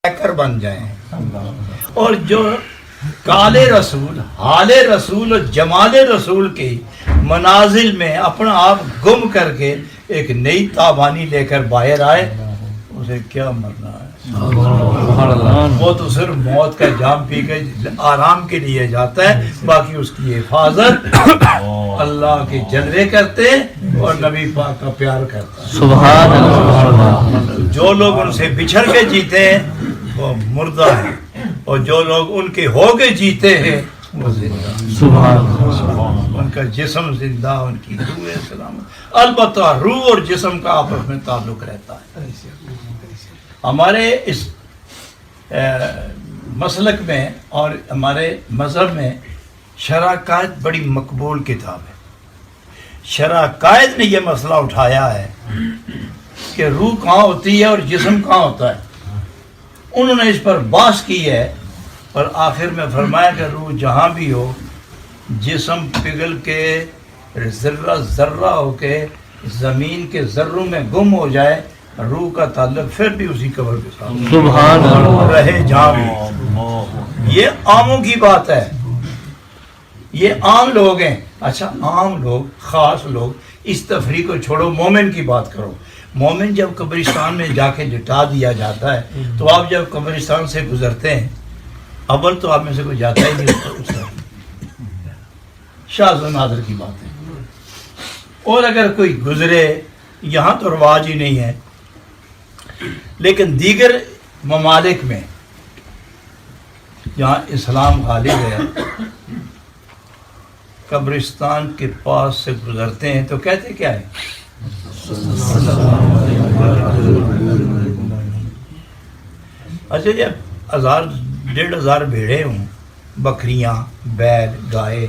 کر بن جائیں، اور جو کال رسول، حال رسول اور جمال رسول کی منازل میں اپنا آپ گم کر کے ایک نئی تابانی لے کر باہر آئے، اسے کیا مرنا ہے؟ وہ تو صرف موت کا جام پی کے آرام کے لیے جاتا ہے، باقی اس کی حفاظت اللہ کے جلوے کرتے اور نبی پاک کا پیار کرتا ہے۔ سبحان اللہ۔ جو لوگ ان سے بچھڑ کے جیتے ہیں وہ مردہ ہیں، اور جو لوگ ان کے ہو کے جیتے ہیں وہ زندہ۔ سبحان اللہ۔ ان کا جسم زندہ، ان کی روح سلامت۔ البتہ روح اور جسم کا آپس میں تعلق رہتا ہے۔ ہمارے اس مسلک میں اور ہمارے مذہب میں شرح قائد بڑی مقبول کتاب ہے۔ شرح قائد نے یہ مسئلہ اٹھایا ہے کہ روح کہاں ہوتی ہے اور جسم کہاں ہوتا ہے۔ انہوں نے اس پر بحث کی ہے اور آخر میں فرمایا کہ روح جہاں بھی ہو، جسم پگھل کے ذرہ ذرہ ہو کے زمین کے ذروں میں گم ہو جائے، روح کا تعلق پھر بھی اسی قبر کے ساتھ سبحان اللہ۔ رہے جہاں بھی۔ یہ عاموں کی بات ہے، یہ عام لوگ ہیں۔ اچھا، عام لوگ، خاص لوگ، اس تفریق کو چھوڑو، مومن کی بات کرو۔ مومن جب قبرستان میں جا کے لٹا دیا جاتا ہے تو آپ جب قبرستان سے گزرتے ہیں، اول تو آپ میں سے کوئی جاتا ہی نہیں اس طرح، شاذ و نادر کی بات ہے۔ اور اگر کوئی گزرے، یہاں تو رواج ہی نہیں ہے، لیکن دیگر ممالک میں جہاں اسلام غالب ہے، قبرستان کے پاس سے گزرتے ہیں تو کہتے کیا ہے؟ اچھا، جب 1000-1500 بھیڑیں ہوں، بکریاں، بیل، گائے،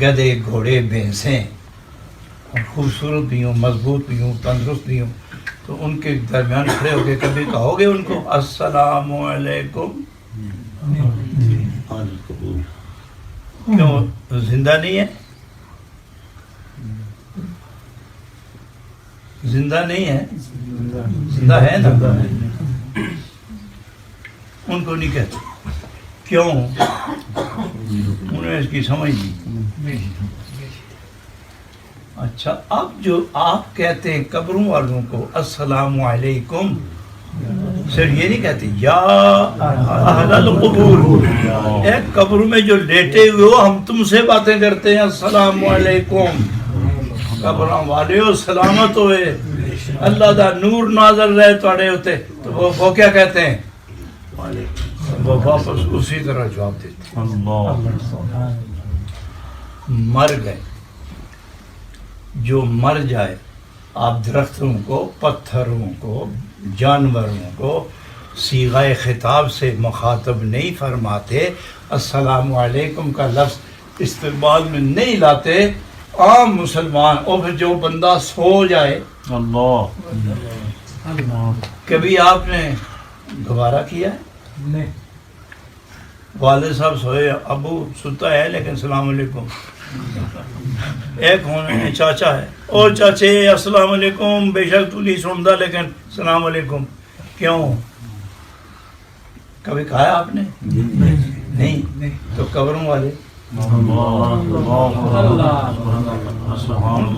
گدھے، گھوڑے، بھینسیں، اور خوبصورت بھی ہوں، مضبوط بھی ہوں، تندرست بھی ہوں، تو ان کے درمیان کھڑے ہو کے کبھی کہو گے ان کو السلام علیکم؟ کیوں زندہ نہیں ہے؟ زندہ نہیں ہے؟ زندہ ہے نا؟ ان کو نہیں کہتے، کیوں؟ انہیں اس کی سمجھ نہیں۔ اچھا، اب جو آپ کہتے ہیں قبروں والوں کو السلام علیکم، صرف یہ نہیں کہتے یا اہل القبور، ایک قبر میں جو لیٹے ہوئے ہو، ہم تم سے باتیں کرتے ہیں، السلام علیکم، قبراں والے ہو، سلامت ہوئے، اللہ دا نور نازل رہے تھوڑے ہوتے، تو وہ کیا کہتے ہیں؟ وہ واپس اسی طرح جواب دیتے ہیں۔ مر گئے، جو مر جائے، آپ درختوں کو، پتھروں کو، جانوروں کو صیغہ خطاب سے مخاطب نہیں فرماتے، السلام علیکم کا لفظ استقبال میں نہیں لاتے۔ عام مسلمان، اور پھر جو بندہ سو جائے، کبھی آپ نے گوارا کیا ہے؟ نہیں۔ والد صاحب سوئے، ابو ستا ہے لیکن السلام علیکم۔ ایک ہونے چاچا ہے، اور چاچے السلام علیکم، بے شک تو نہیں سنتا لیکن السلام علیکم، کیوں؟ کبھی کہا ہے آپ نے؟ نہیں۔ تو قبروں والے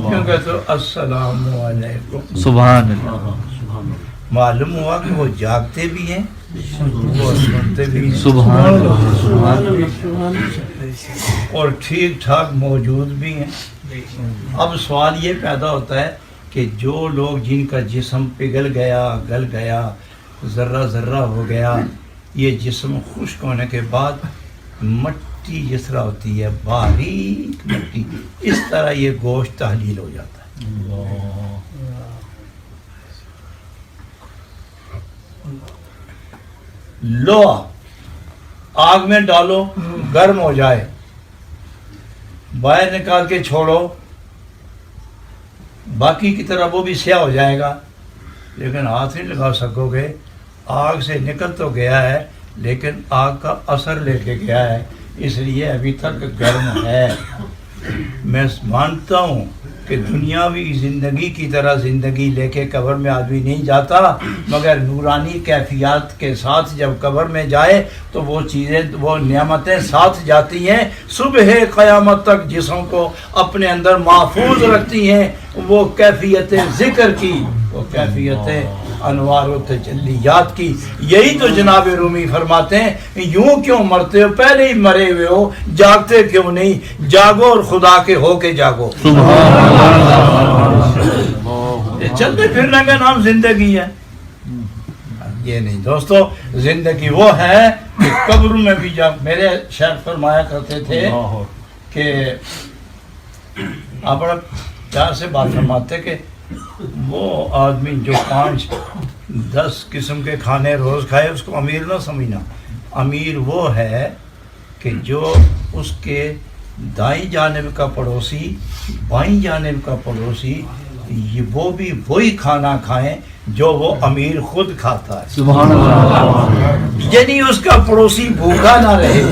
کیوں کہتے ہو السلام علیکم؟ سبحان اللہ۔ معلوم ہوا کہ وہ جاگتے بھی ہیں، وہ سنتے بھی ہیں، سبحان اللہ۔ اور ٹھیک ٹھاک موجود بھی ہیں۔ اب سوال یہ پیدا ہوتا ہے کہ جو لوگ جن کا جسم پگھل گیا، گل گیا، ذرہ ذرہ ہو گیا، یہ جسم خشک ہونے کے بعد مٹی جس طرح ہوتی ہے، باریک مٹی، اس طرح یہ گوشت تحلیل ہو جاتا ہے۔ لوہا آگ میں ڈالو، گرم ہو جائے، باہر نکال کے چھوڑو، باقی کی طرح وہ بھی سیاہ ہو جائے گا، لیکن ہاتھ نہیں لگا سکو گے۔ آگ سے نکل تو گیا ہے لیکن آگ کا اثر لے کے گیا ہے، اس لیے ابھی تک گرم ہے۔ میں مانتا ہوں کہ دنیاوی زندگی کی طرح زندگی لے کے قبر میں آدمی نہیں جاتا، مگر نورانی کیفیات کے ساتھ جب قبر میں جائے تو وہ چیزیں، وہ نعمتیں ساتھ جاتی ہیں، صبح قیامت تک جسم کو اپنے اندر محفوظ رکھتی ہیں وہ کیفیت ذکر کی، وہ کیفیت انوار و تجلیات کی۔ یہی تو جناب رومی فرماتے ہیں یوں کیوں مرتے ہو، پہلے ہی مرے ہوئے ہو، جاگتے کیوں نہیں؟ جاگو اور خدا کے ہو کے جاگو۔ یہ چلتے پھرنے کا نام زندگی ہے، یہ نہیں دوستو۔ زندگی وہ ہے کہ قبر میں بھی جب میرے شیخ فرمایا کرتے تھے کہ آپ بڑا پیار سے بات فرماتے کہ وہ آدمی جو 5-10 قسم کے کھانے روز کھائے اس کو امیر نہ سمجھنا۔ امیر وہ ہے کہ جو اس کے دائیں جانب کا پڑوسی، بائیں جانب کا پڑوسی، وہ بھی وہی کھانا کھائیں جو وہ امیر خود کھاتا ہے، سبحان اللہ، یعنی اس کا پڑوسی بھوکا نہ رہے۔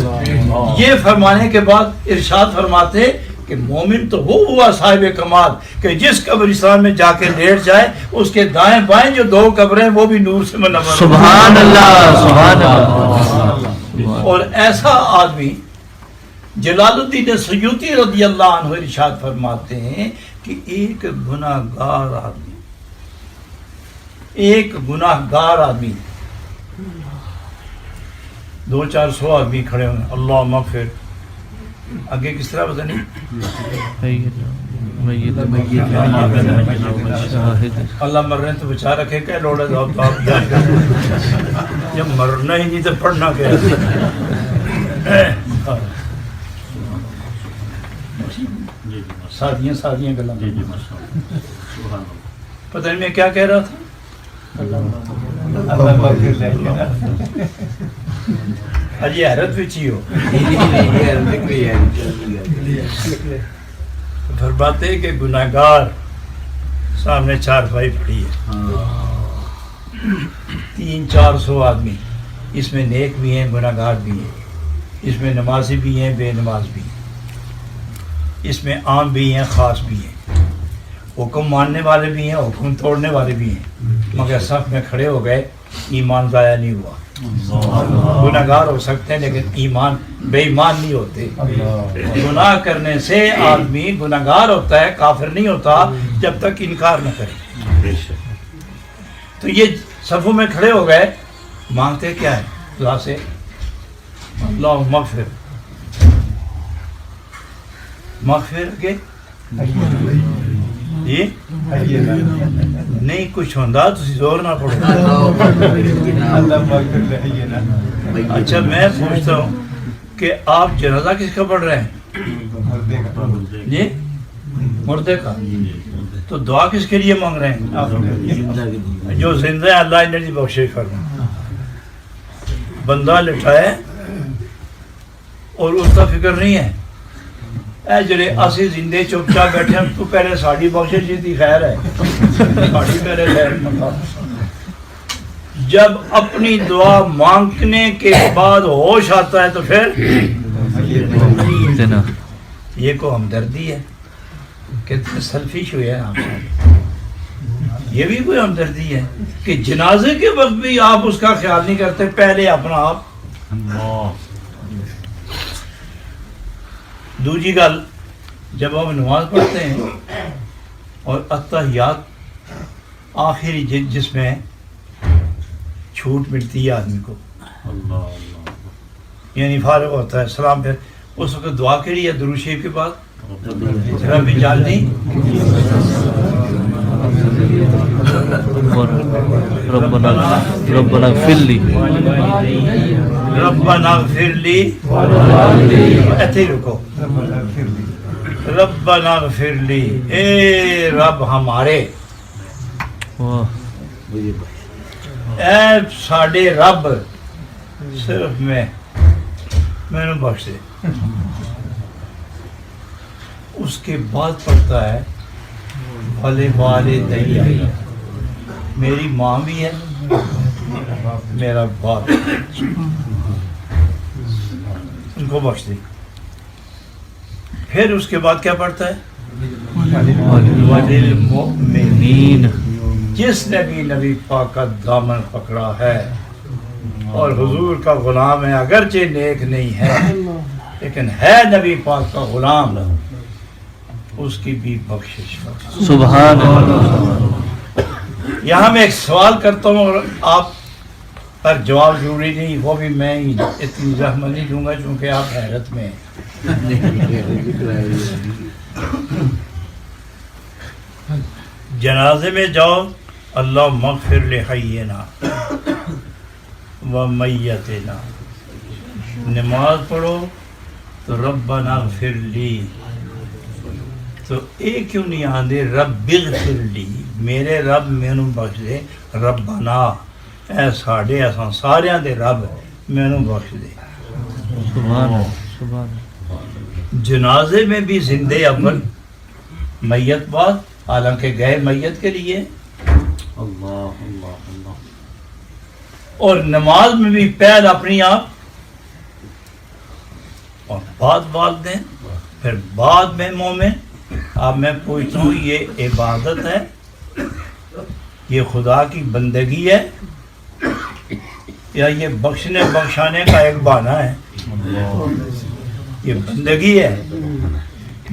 یہ فرمانے کے بعد ارشاد فرماتے کہ مومن تو وہ ہوا صاحب کمال کہ جس قبرستان میں جا کے لیٹ جائے اس کے دائیں بائیں جو 2 قبریں وہ بھی نور سے منور۔ سبحان اللہ، سبحان اللہ۔ اور ایسا آدمی جلال الدین سیوطی رضی اللہ عنہ ارشاد فرماتے ہیں کہ ایک گناہگار آدمی، ایک گناہگار آدمی، 200-400 آدمی کھڑے ہوئے، اللہ مغفر، آگے کس طرح پتہ نہیں، اللہ مرنے تو بچا رکھے کہ لوڑے دو آپ جب مرنا ہی نہیں تو پڑھنا کیا۔ سادیاں گلاں پتہ نہیں میں کیا کہہ رہا تھا، یہ حیرت بھی چی ہو۔ فرماتے کہ گناہگار سامنے 4 بھائی پڑی ہے، 300-400 آدمی، اس میں نیک بھی ہیں گناہگار بھی ہیں، اس میں نمازی بھی ہیں بے نماز بھی ہیں، اس میں عام بھی ہیں خاص بھی ہیں، حکم ماننے والے بھی ہیں حکم توڑنے والے بھی ہیں، مگر صف میں کھڑے ہو گئے، ایمان ضائع نہیں ہوا۔ گناہگار ہو سکتے ہیں لیکن ایمان بے ایمان نہیں ہوتے۔ گناہ کرنے سے آدمی گناہگار ہوتا ہے، کافر نہیں ہوتا جب تک انکار نہ کرے۔ تو یہ صفوں میں کھڑے ہو گئے، مانگتے کیا ہے دعا سے؟ اللہ مغفر، مغفر کے جی نہیں کچھ ہوندہ تو زور نہ پڑو۔ اچھا میں پوچھتا ہوں کہ آپ جنازہ کس کا پڑھ رہے ہیں؟ جی مردے کا، تو دعا کس کے لیے مانگ رہے ہیں؟ جو زندہ ہے اللہ انہیں بخشش فرمائے۔ بندہ لٹائے اور اس کا فکر نہیں ہے، اے جڑے اسی زندے چپ چاپ بیٹھے ہیں تو پہلے ساڑی بخشش جیتی خیر ہے، ساڑی پہلے خیر مطلب۔ جب اپنی دعا مانگنے کے بعد ہوش آتا ہے تو پھر یہ کو ہمدردی ہے، کتنے سیلفش ہوئے ہیں آپ، یہ بھی کوئی ہمدردی ہے کہ جنازے کے وقت بھی آپ اس کا خیال نہیں کرتے، پہلے اپنا آپ۔ دوسری گل، جب ہم نماز پڑھتے ہیں اور اتحیات آخری جس میں چھوٹ ملتی ہے آدمی کو، یعنی فارغ ہوتا ہے سلام، پھر اس وقت دعا کے لیے درود شریف کے بعد رب اجعلنی ربنا اغفر لی، ربنا اغفر لی، ایتھے رکو، ربنا اغفر لی، اے رب ہمارے، اے ساڈے رب صرف میں نے بخش دے۔ اس کے بعد پڑھتا ہے بھلے والدی، میری ماں بھی ہے میرا باپ، ان کو بخش دے۔ پھر اس کے بعد کیا پڑھتا ہے؟ وَلِلْمُؤْمِنِينَ جس نے بھی نبی پاک کا دامن پکڑا ہے اور حضور کا غلام ہے، اگرچہ نیک نہیں ہے لیکن ہے نبی پاک کا غلام، اس کی بھی بخشش ہو۔ سبحان اللہ۔ یہاں میں ایک سوال کرتا ہوں اور آپ پر جواب ضروری نہیں، وہ بھی میں ہی اتنی زحمت نہیں دوں گا چونکہ آپ حیرت میں ہیں۔ جنازے میں جاؤ، اللہ مغفر لحینا و میتنا، نماز پڑھو تو ربنا اغفر لی، تو ایک کیوں نہیں آندے رب اغفر لی، میرے رب مینوں بخش دے، ربنا اے ساڈے اساں ساریاں دے رب مینوں بخش دے۔ سبحان اللہ، سبحان اللہ۔ جنازے میں بھی زندے اول میت بعد، حالانکہ گئے میت کے لیے، اور نماز میں بھی پہل اپنی آپ اور بعد والدین، پھر بعد میں مومن۔ اب میں پوچھتا ہوں یہ عبادت ہے، یہ خدا کی بندگی ہے، یا یہ بخشنے بخشانے کا ایک بہانہ ہے؟ یہ بندگی ہے۔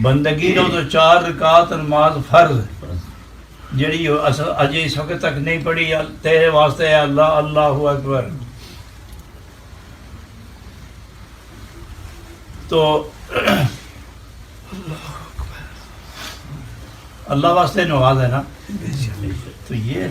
بندگی نو تو 4 رکعت نماز فرض جڑی اجے اس وقت تک نہیں پڑھی، تیرے واسطے ہے اللہ، اللہ اکبر۔ تو اللہ واسطے نواز ہے نا، تو یہ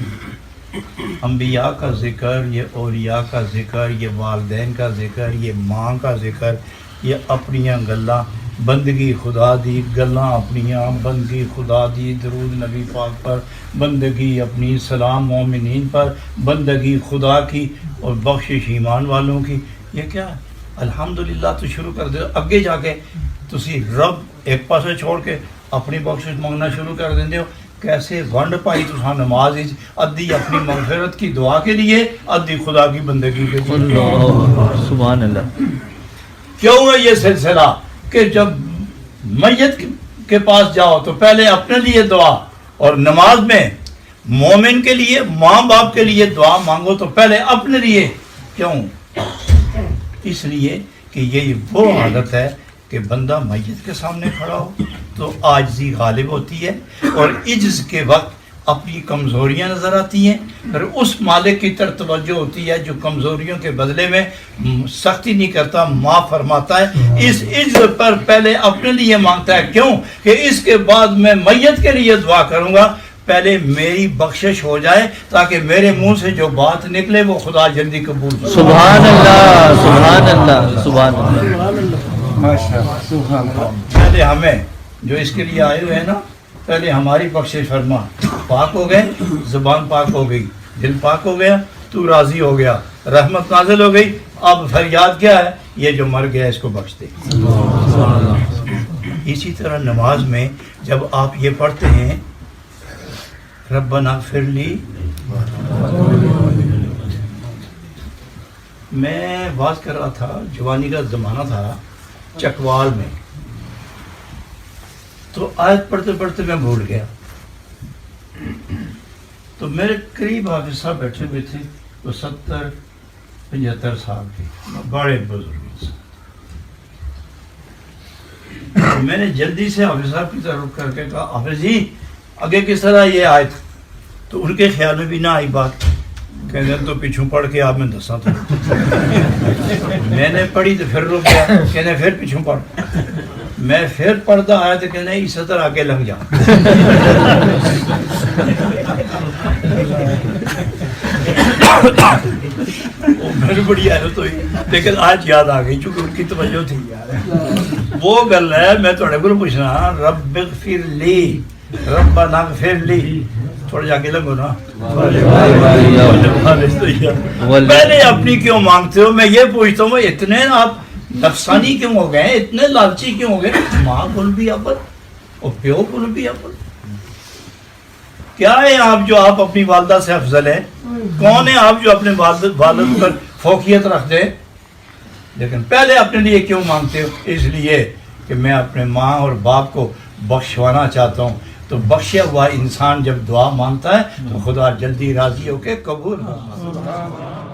انبیاء کا ذکر، یہ اولیاء کا ذکر، یہ والدین کا ذکر، یہ ماں کا ذکر، یہ اپنیاں گلاں بندگی خدا دی، گلاں اپنیاں بندگی خدا دی، درود نبی پاک پر، بندگی اپنی، سلام مومنین پر، بندگی خدا کی اور بخشش ایمان والوں کی۔ یہ کیا ہے؟ الحمدللہ تو شروع کر دو، اگے جا کے تسی رب ایک پاسے چھوڑ کے اپنی بخشش مانگنا شروع کر دیندے ہو۔ کیسے ونڈ پائی تساں نماز وچ، ادھی اپنی مغفرت کی دعا کے لیے، ادھی خدا کی بندگی کے لیے۔ اللہ، سبحان اللہ۔ کیوں ہے یہ سلسلہ کہ جب میت کے پاس جاؤ تو پہلے اپنے لیے دعا، اور نماز میں مومن کے لیے، ماں باپ کے لیے دعا مانگو تو پہلے اپنے لیے۔ کیوں؟ اس لیے کہ یہ وہ عادت ہے کہ بندہ میت کے سامنے کھڑا ہو تو عاجزی غالب ہوتی ہے، اور عجز کے وقت اپنی کمزوریاں نظر آتی ہیں، پھر اس مالک کی طرف توجہ ہوتی ہے جو کمزوریوں کے بدلے میں سختی نہیں کرتا، معاف فرماتا ہے۔ اس عجز پر پہلے اپنے لیے مانگتا ہے، کیوں کہ اس کے بعد میں میت کے لیے دعا کروں گا، پہلے میری بخشش ہو جائے تاکہ میرے منہ سے جو بات نکلے وہ خدا جلدی قبول کرے۔ سبحان اللہ، سبحان اللہ، سبحان اللہ۔ پہلے ہمیں جو اس کے لیے آئے ہوئے ہیں نا، پہلے ہماری بخشش فرما، پاک ہو گئے، زبان پاک ہو گئی، دل پاک ہو گیا، تو راضی ہو گیا، رحمت نازل ہو گئی، اب فریاد کیا ہے؟ یہ جو مر گیا اس کو بخش دے۔ اسی طرح نماز میں جب آپ یہ پڑھتے ہیں ربنا اغفر لی، میں بات کر رہا تھا، جوانی کا زمانہ تھا چکوال میں، تو آیت پڑھتے پڑھتے میں بھول گیا، تو میرے قریب حافظ صاحب بیٹھے ہوئے تھے، وہ 70-75 سال کے بڑے بزرگ انسان۔ میں نے جلدی سے حافظ صاحب کی طرف کر کے کہا حافظ جی آگے کس طرح یہ آیت، تو ان کے خیال میں بھی نہ آئی بات، کہنے تو پیچھوں پڑھ کے آپ میں دسا تھا۔ میں نے پڑھی تو پھر رک گیا، کہنے پھر پیچھوں پڑھ، میں پھر پڑھتا آیا تو کہنے اس طرح آگے لگ جا۔ میری بڑی حیرت ہوئی، لیکن آج یاد آ گئی چونکہ ان کی توجہ تھی۔ وہ گل ہے میں تھوڑے کو پوچھنا، رب اغفر لی، ربنا اغفر لی، تھوڑا جا کے لگو نا، پہلے اپنی کیوں مانگتے ہو؟ میں یہ پوچھتا ہوں اتنے آپ نفسانی کیوں ہو گئے، اتنے لالچی کیوں ہو گئے؟ ماں کل بھی اول اور پیو کل بھی اول، کیا ہے آپ جو آپ اپنی والدہ سے افضل ہیں؟ کون ہے آپ جو اپنے والد پر فوقیت رکھتے ہیں؟ لیکن پہلے اپنے لیے کیوں مانگتے ہو؟ اس لیے کہ میں اپنے ماں اور باپ کو بخشوانا چاہتا ہوں، تو بخشا ہوا انسان جب دعا مانگتا ہے تو خدا جلدی راضی ہو کے قبول کرتا ہے۔